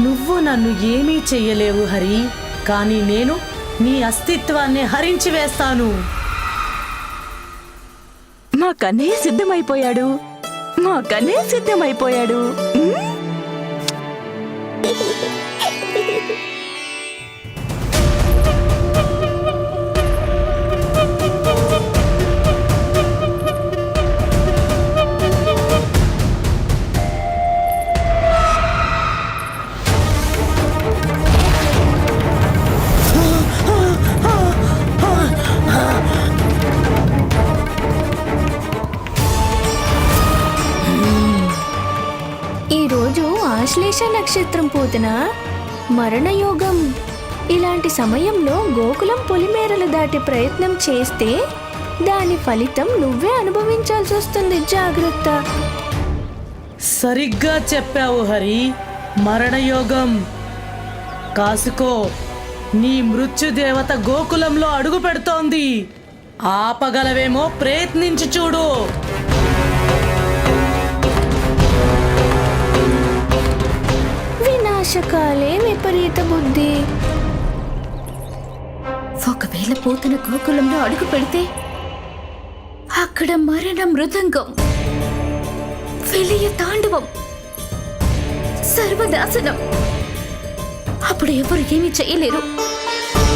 నువ్వు నన్ను ఏమీ చెయ్యలేవు హరి, కానీ నేను నీ అస్తిత్వాన్ని హరించి వేస్తాను. మా కన్నయ్య సిద్ధమైపోయాడు, మా కన్నయ్య సిద్ధమైపోయాడు. ఈరోజు ఆశ్లేష నక్షత్రం పూతన మరణయోగం. ఇలాంటి సమయంలో గోకులం పొలిమేరలు దాటి ప్రయత్నం చేస్తే దాని ఫలితం నువ్వే అనుభవించాల్సి వస్తుంది. జాగ్రత్త. సరిగ్గా చెప్పావు హరి, మరణయోగం. కాసుకో, నీ మృత్యుదేవత గోకులంలో అడుగు పెడుతోంది. ఆపగలవేమో ప్రయత్నించి చూడు. వినాశకాలే విపరీత బుద్ధి. ఒకవేళ పూతన గోకులంలో అడుగు పెడితే అక్కడ మరణ మృదంగం, విలయ తాండవం, సర్వనాశనం. అప్పుడు ఎవరు ఏమీ చేయలేరు.